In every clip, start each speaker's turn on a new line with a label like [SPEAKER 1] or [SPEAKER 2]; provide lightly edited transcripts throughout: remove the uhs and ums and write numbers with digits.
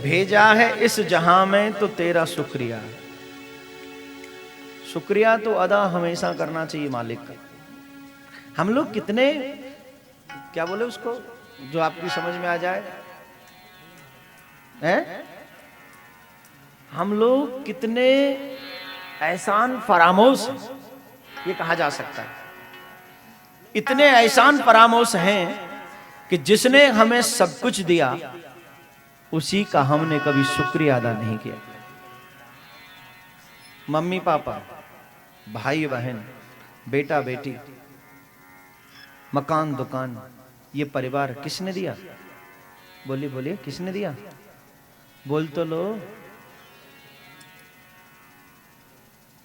[SPEAKER 1] भेजा है इस जहां में तो तेरा शुक्रिया। शुक्रिया तो अदा हमेशा करना चाहिए मालिक का। हम लोग कितने, क्या बोले उसको जो आपकी समझ में आ जाए, हैं? हम लोग कितने एहसान फरामोश हैं, ये कहा जा सकता है। इतने एहसान फरामोश हैं कि जिसने हमें सब कुछ दिया उसी का हमने कभी शुक्रिया अदा नहीं किया। मम्मी पापा, भाई बहन, बेटा बेटी, मकान दुकान, ये परिवार किसने दिया? बोलिए बोलिए, किसने दिया? बोल तो लो।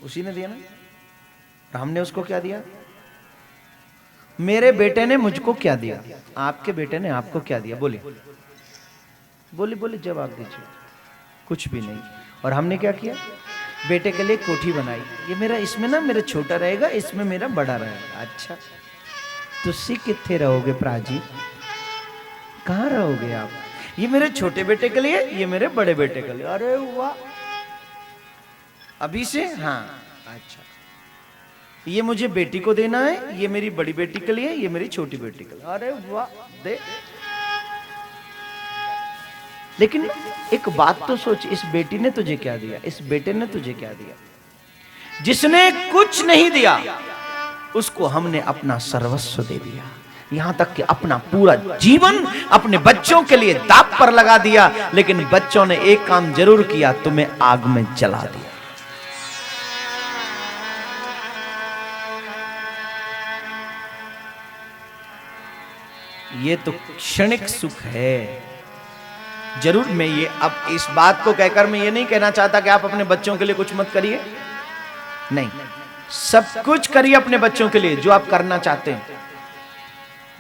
[SPEAKER 1] उसी ने दिया ना। और हमने उसको क्या दिया? मेरे बेटे ने मुझको क्या दिया? आपके बेटे ने आपको क्या दिया? बोलिए बोलिए बोलिए, जवाब दीजिए। कुछ भी नहीं। और हमने क्या किया? बेटे के लिए कोठी बनाई। ये मेरा, इसमें ना मेरा छोटा रहेगा, इसमें मेरा बड़ा रहेगा। अच्छा, तुसी कित्थे रहोगे प्राजी? कहाँ रहोगे आप? ये मेरे छोटे बेटे के लिए, ये मेरे बड़े बेटे के लिए। अरे वाह, अभी से? हाँ, अच्छा। ये मुझे बेटी को देना है, ये मेरी बड़ी बेटी के लिए, ये मेरी छोटी बेटी के लिए। अरे वाह, दे। लेकिन एक बात तो सोच, इस बेटी ने तुझे क्या दिया? इस बेटे ने तुझे क्या दिया? जिसने कुछ नहीं दिया उसको हमने अपना सर्वस्व दे दिया। यहां तक कि अपना पूरा जीवन अपने बच्चों के लिए दांव पर लगा दिया। लेकिन बच्चों ने एक काम जरूर किया, तुम्हें आग में जला दिया। ये तो क्षणिक सुख है। जरूर मैं ये, अब इस बात को कहकर मैं ये नहीं कहना चाहता कि आप अपने बच्चों के लिए कुछ मत करिए, नहीं, सब कुछ करिए अपने बच्चों के लिए जो आप करना चाहते हैं।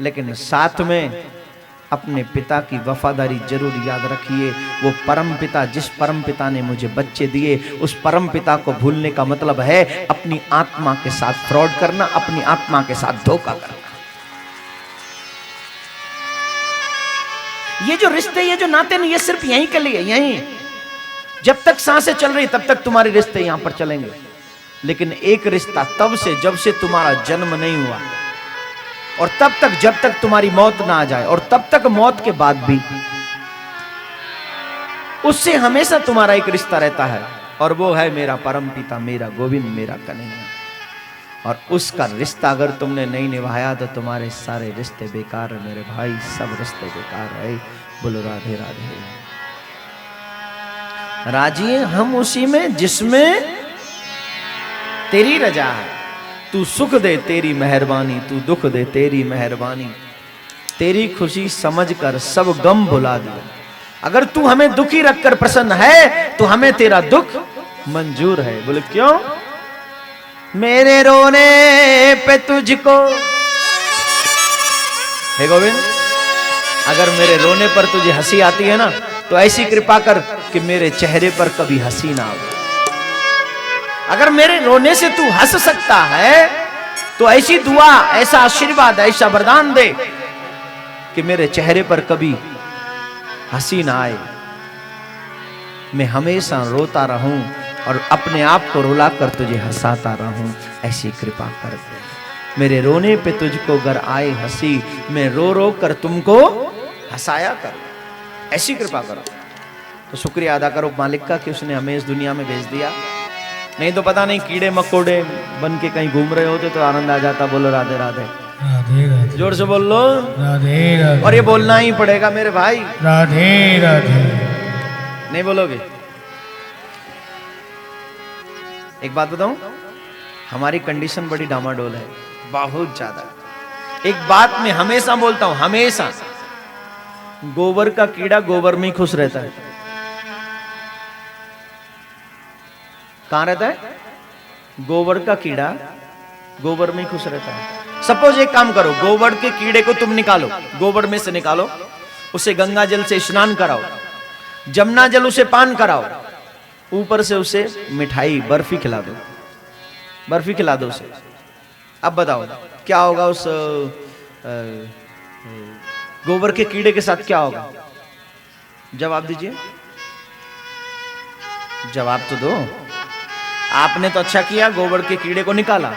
[SPEAKER 1] लेकिन साथ में अपने पिता की वफादारी जरूर याद रखिए। वो परम पिता, जिस परम पिता ने मुझे बच्चे दिए, उस परम पिता को भूलने का मतलब है अपनी आत्मा के साथ फ्रॉड करना, अपनी आत्मा के साथ धोखा करना। ये जो रिश्ते, ये जो नाते ना, ये सिर्फ यहीं के लिए, यहीं जब तक सांसें चल रही तब तक तुम्हारे रिश्ते यहां पर चलेंगे। लेकिन एक रिश्ता तब से जब से तुम्हारा जन्म नहीं हुआ, और तब तक जब तक तुम्हारी मौत ना आ जाए, और तब तक मौत के बाद भी, उससे हमेशा तुम्हारा एक रिश्ता रहता है, और वो है मेरा परम पिता, मेरा गोविंद, मेरा कन्हैया। और उसका रिश्ता अगर तुमने नहीं निभाया तो तुम्हारे सारे रिश्ते बेकार है मेरे भाई, सब रिश्ते बेकार है। बोलो राधे राधे। राजी हम उसी में जिसमें तेरी रजा है। तू सुख दे तेरी मेहरबानी, तू दुख दे तेरी मेहरबानी, तेरी खुशी समझकर सब गम भुला दिया। अगर तू हमें दुखी रखकर प्रसन्न है तो हमें तेरा दुख मंजूर है। बोले क्यों? मेरे रोने पे तुझको, हे गोविंद, अगर मेरे रोने पर तुझे हंसी आती है ना, तो ऐसी कृपा कर कि मेरे चेहरे पर कभी हंसी ना आए। अगर मेरे रोने से तू हंस सकता है तो ऐसी दुआ, ऐसा आशीर्वाद, ऐसा वरदान दे कि मेरे चेहरे पर कभी हंसी ना आए। मैं हमेशा रोता रहूं और अपने आप को रुलाकर तुझे हंसाता रहूं, ऐसी कृपा कर दे। मेरे रोने पे तुझको अगर आए हंसी, मैं रो रो कर तुमको हंसाया करूं, ऐसी कृपा करो। तो शुक्रिया अदा करो मालिक का कि उसने हमें इस दुनिया में भेज दिया। नहीं तो पता नहीं कीड़े मकोड़े बन के कहीं घूम रहे होते तो आनंद आ जाता। बोलो राधे राधे।
[SPEAKER 2] राधे राधे।
[SPEAKER 1] जोर से बोल लो
[SPEAKER 2] राधे राधे।
[SPEAKER 1] और ये बोलना ही पड़ेगा मेरे भाई।
[SPEAKER 2] राधे राधे।
[SPEAKER 1] नहीं बोलोगे? एक बात बताऊं, हमारी कंडीशन बड़ी डामाडोल है, बहुत ज्यादा। एक बात मैं हमेशा बोलता हूं, हमेशा, गोबर का कीड़ा गोबर में ही खुश रहता है। कहां रहता है? गोबर का कीड़ा गोबर में ही खुश रहता है। सपोज एक काम करो, गोबर के कीड़े को तुम निकालो, गोबर में से निकालो, उसे गंगा जल से स्नान कराओ, जमुना जल उसे पान कराओ, ऊपर से उसे मिठाई बर्फी खिला दो, बर्फी खिला दो उसे। अब बताओ क्या होगा उस गोबर के कीड़े के साथ? क्या होगा? जवाब दीजिए। जवाब तो दो। आपने तो अच्छा किया, गोबर के कीड़े को निकाला,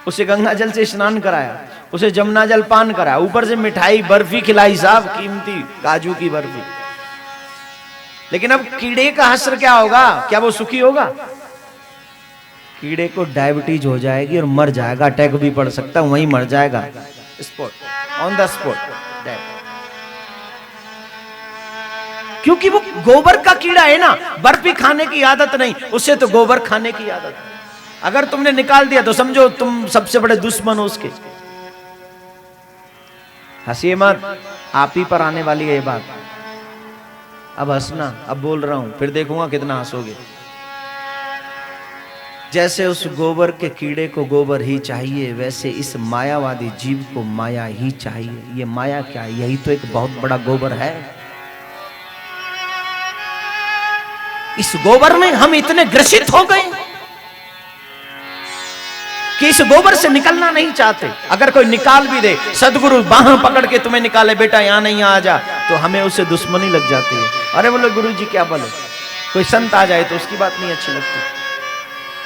[SPEAKER 1] उसे गंगा जल से स्नान कराया, उसे जमुना जल पान कराया, ऊपर से मिठाई बर्फी खिलाई साहब, कीमती काजू की बर्फी। लेकिन अब कीड़े का हश्र क्या होगा? क्या वो सुखी होगा? कीड़े को डायबिटीज हो जाएगी और मर जाएगा, अटैक भी पड़ सकता है, वहीं मर जाएगा, स्पॉट, ऑन द स्पॉट। क्योंकि वो गोबर का कीड़ा है ना, बर्फी खाने की आदत नहीं, उसे तो गोबर खाने की आदत है। अगर तुमने निकाल दिया तो समझो तुम सबसे बड़े दुश्मन हो उसके। हंसिए मत, आप ही पर आने वाली है ये बात। अब हंसना, अब बोल रहा हूं, फिर देखूंगा कितना हंसोगे। जैसे उस गोबर के कीड़े को गोबर ही चाहिए, वैसे इस मायावादी जीव को माया ही चाहिए। ये माया क्या है? यही तो एक बहुत बड़ा गोबर है। इस गोबर में हम इतने ग्रसित हो गए कि इस गोबर से निकलना नहीं चाहते। अगर कोई निकाल भी दे, सदगुरु बाह पकड़ के तुम्हें निकाले, बेटा यहां नहीं आ जा, तो हमें उससे दुश्मनी लग जाती है। अरे बोले गुरु जी क्या बोले, कोई संत आ जाए तो उसकी बात नहीं अच्छी लगती,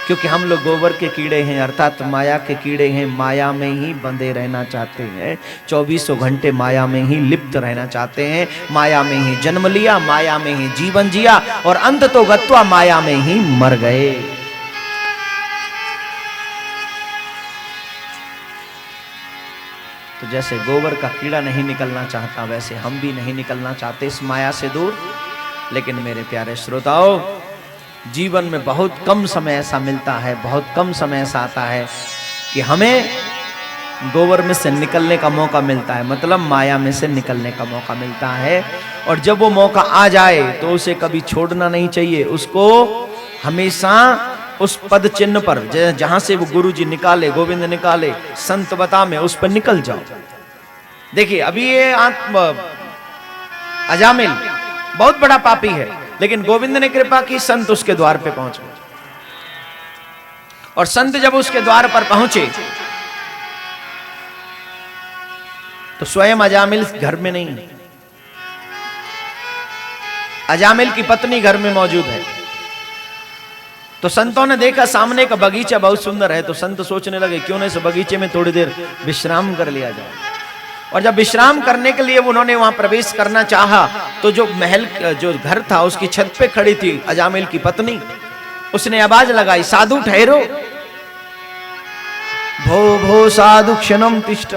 [SPEAKER 1] क्योंकि हम लोग गोबर के कीड़े हैं, अर्थात माया के कीड़े हैं। माया में ही बंधे रहना चाहते हैं, 2400 घंटे माया में ही लिप्त रहना चाहते हैं। माया में ही जन्म लिया, माया में ही जीवन जिया, और अंत तो गत्वा माया में ही मर गए। तो जैसे गोबर का कीड़ा नहीं निकलना चाहता, वैसे हम भी नहीं निकलना चाहते इस माया से दूर। लेकिन मेरे प्यारे श्रोताओ, जीवन में बहुत कम समय ऐसा मिलता है, बहुत कम समय ऐसा आता है कि हमें गोबर में से निकलने का मौका मिलता है, मतलब माया में से निकलने का मौका मिलता है। और जब वो मौका आ जाए तो उसे कभी छोड़ना नहीं चाहिए, उसको हमेशा उस पद चिन्ह पर, जहां से वो गुरु जी निकाले, गोविंद निकाले, संत बता में, उस पर निकल जाओ। देखिए अभी ये अजामिल बहुत बड़ा पापी है, लेकिन गोविंद ने कृपा की, संत उसके द्वार पे पहुंच गए। और संत जब उसके द्वार पर पहुंचे तो स्वयं अजामिल घर में नहीं, अजामिल की पत्नी घर में मौजूद है। तो संतों ने देखा सामने का बगीचा बहुत सुंदर है, तो संत सोचने लगे क्यों न इस बगीचे में थोड़ी देर विश्राम कर लिया जाए। और जब विश्राम करने के लिए उन्होंने वहां प्रवेश करना चाहा, तो जो महल, जो घर था, उसकी छत पे खड़ी थी अजामिल की पत्नी। उसने आवाज लगाई, साधु ठहरो, भो भो साधु क्षणम तिष्ठ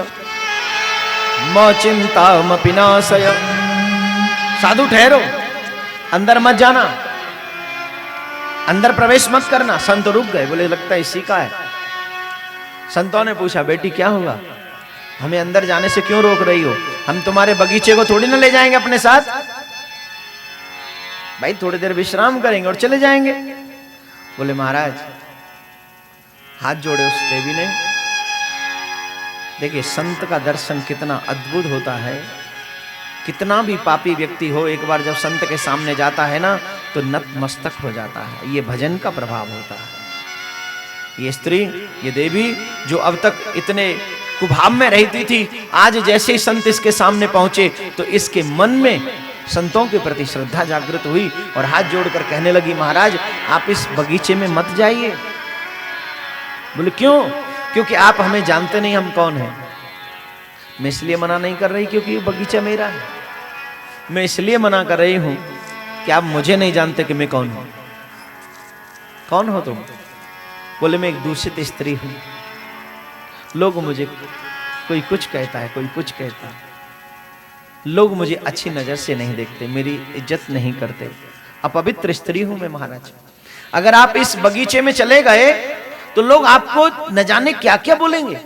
[SPEAKER 1] म चिंता म पिनाशय। साधु ठहरो, अंदर मत जाना, अंदर प्रवेश मत करना। संत रुक गए, बोले लगता है इसी का है। संतों ने पूछा, बेटी क्या हुआ, हमें अंदर जाने से क्यों रोक रही हो? हम तुम्हारे बगीचे को थोड़ी ना ले जाएंगे अपने साथ, भाई थोड़ी देर विश्राम करेंगे और चले जाएंगे। बोले महाराज, हाथ जोड़े उस देवी ने। देखिए संत का दर्शन कितना अद्भुत होता है। कितना भी पापी व्यक्ति हो, एक बार जब संत के सामने जाता है ना, तो नतमस्तक हो जाता है। ये भजन का प्रभाव होता है। ये स्त्री, ये देवी जो अब तक इतने कुभाव में रहती थी, आज जैसे ही संत इसके सामने पहुंचे तो इसके मन में संतों के प्रति श्रद्धा जागृत हुई और हाथ जोड़कर कहने लगी, महाराज आप इस बगीचे में मत जाइए। बोले क्यों? क्योंकि आप हमें जानते नहीं हम कौन हैं। मैं इसलिए मना नहीं कर रही क्योंकि ये बगीचा मेरा है। मैं इसलिए मना कर रही हूं कि आप मुझे नहीं जानते कि मैं कौन हूं। कौन हो तुम? बोले मैं एक दूषित स्त्री हूं। लोग मुझे, कोई कुछ कहता है, कोई कुछ कहता है। लोग मुझे अच्छी नजर से नहीं देखते, मेरी इज्जत नहीं करते। अपवित्र स्त्री हूं मैं महाराज। अगर आप इस बगीचे में चले गए तो लोग आपको न जाने क्या क्या बोलेंगे।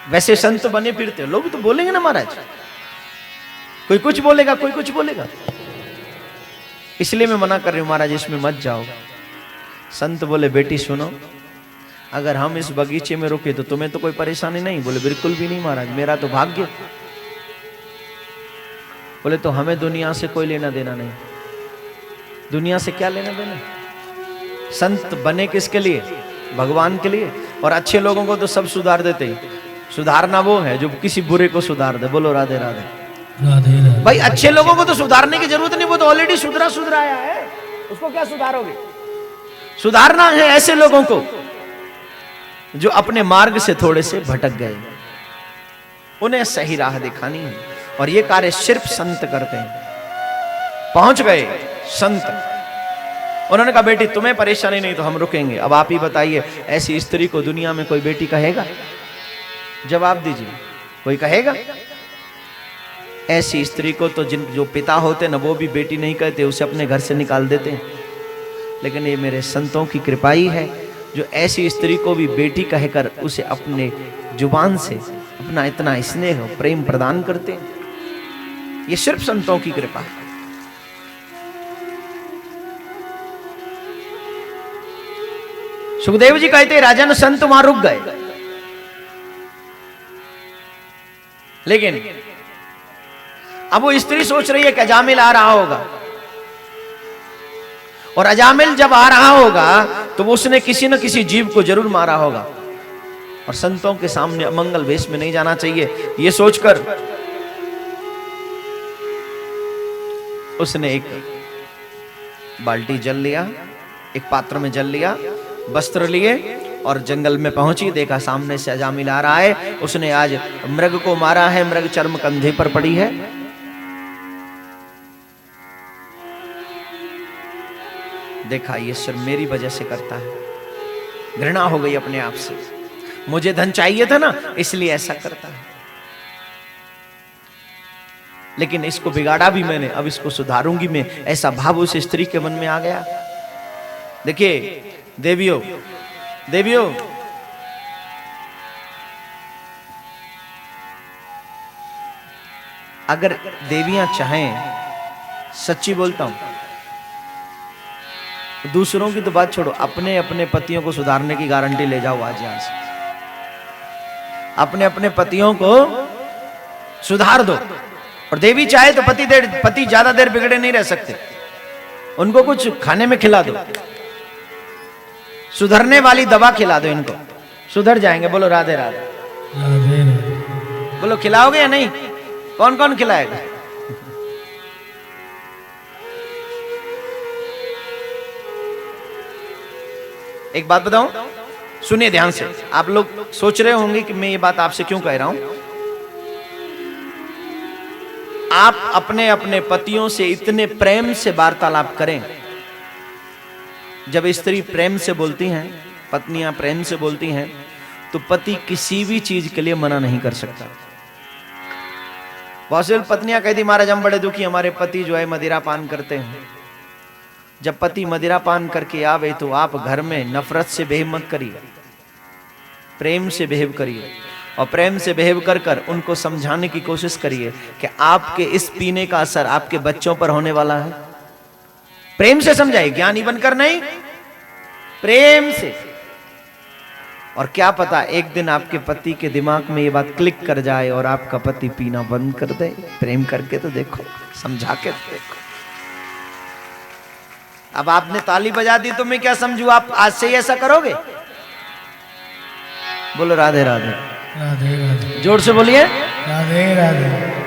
[SPEAKER 1] वैसे संत बने फिरते लोग तो बोलेंगे ना महाराज, कोई कुछ बोलेगा, कोई कुछ बोलेगा। इसलिए मैं मना कर रही हूं महाराज, इसमें मत जाओ। संत बोले बेटी सुनो, अगर हम इस बगीचे में रुके तो तुम्हें तो कोई परेशानी नहीं। बोले बिल्कुल भी नहीं महाराज, मेरा तो भाग्य। बोले तो हमें दुनिया से कोई लेना देना नहीं। दुनिया से क्या लेना देना? संत बने किसके लिए? भगवान के लिए। और अच्छे लोगों को तो सब सुधार देते ही। सुधारना वो है जो किसी बुरे को सुधार दे। बोलो राधे राधे।
[SPEAKER 2] राधे राधे।
[SPEAKER 1] भाई अच्छे लोगों को तो सुधारने की जरूरत नहीं, वो तो ऑलरेडी सुधरा सुधराया है। उसको क्या सुधारोगे? सुधारना है ऐसे लोगों को जो अपने मार्ग से थोड़े से भटक गए, उन्हें सही राह दिखानी है। और ये कार्य सिर्फ संत करते हैं। पहुंच गए संत, उन्होंने कहा बेटी तुम्हें परेशानी नहीं तो हम रुकेंगे। अब आप ही बताइए, ऐसी स्त्री को दुनिया में कोई बेटी कहेगा? जवाब दीजिए, कोई कहेगा? ऐसी स्त्री को तो जो पिता होते ना, वो भी बेटी नहीं कहते, उसे अपने घर से निकाल देते हैं। लेकिन ये मेरे संतों की कृपा ही है जो ऐसी स्त्री को भी बेटी कहकर उसे अपने जुबान से अपना इतना स्नेह प्रेम प्रदान करते हैं। ये सिर्फ संतों की कृपा है। सुखदेव जी कहते राजन संत वहां रुक गए, लेकिन अब वो स्त्री सोच रही है कि अजामिल आ रहा होगा, और अजामिल जब आ रहा होगा तो वो उसने किसी न किसी जीव को जरूर मारा होगा, और संतों के सामने अमंगल वेश में नहीं जाना चाहिए। ये सोचकर उसने एक बाल्टी जल लिया, एक पात्र में जल लिया, वस्त्र लिए और जंगल में पहुंची। देखा सामने से अजामिल आ रहा है, उसने आज मृग को मारा है, मृग चर्म कंधे पर पड़ी है। देखा ये सिर्फ मेरी वजह से करता है, घृणा हो गई अपने आप से, मुझे धन चाहिए था ना इसलिए ऐसा करता है। लेकिन इसको बिगाड़ा भी मैंने, अब इसको सुधारूंगी मैं, ऐसा भाव उस स्त्री के मन में आ गया। देखिए देवियों, देवियों, अगर देवियां चाहें, सच्ची बोलता हूं, दूसरों की तो बात छोड़ो, अपने अपने पतियों को सुधारने की गारंटी ले जाओ आज यहां से। अपने अपने पतियों को सुधार दो। और देवी चाहे तो पति ज्यादा देर बिगड़े नहीं रह सकते, उनको कुछ खाने में खिला दो, सुधरने वाली दवा खिला दो, इनको सुधर जाएंगे। बोलो राधे राधे।
[SPEAKER 2] राधे राधे।
[SPEAKER 1] बोलो खिलाओगे या नहीं? कौन कौन खिलाएगा? एक बात बताऊं, सुनिए ध्यान से। आप लोग सोच रहे होंगे कि मैं ये बात आपसे क्यों कह रहा हूं। आप अपने अपने पतियों से इतने प्रेम से वार्तालाप करें। जब स्त्री प्रेम से बोलती हैं, पत्नियां प्रेम से बोलती हैं, तो पति किसी भी चीज के लिए मना नहीं कर सकता। बहुत सी पत्नियां कहती महाराज हम बड़े दुखी, हमारे पति जो है मदिरा पान करते हैं। जब पति मदिरा पान करके आवे तो आप घर में नफरत से बिहेव मत करिए, प्रेम से बिहेव करिए। और प्रेम से बिहेव कर कर उनको समझाने की कोशिश करिए कि आपके इस पीने का असर आपके बच्चों पर होने वाला है। प्रेम से समझाइए, ज्ञानी बनकर नहीं, प्रेम से। और क्या पता एक दिन आपके पति के दिमाग में ये बात क्लिक कर जाए और आपका पति पीना बंद कर दे। प्रेम करके तो देखो, समझा के तो देखो। अब आपने ताली बजा दी तो मैं क्या समझू, आप आज से ही ऐसा करोगे? बोलो राधे राधे।
[SPEAKER 2] राधे राधे।
[SPEAKER 1] जोर से बोलिए
[SPEAKER 2] राधे राधे।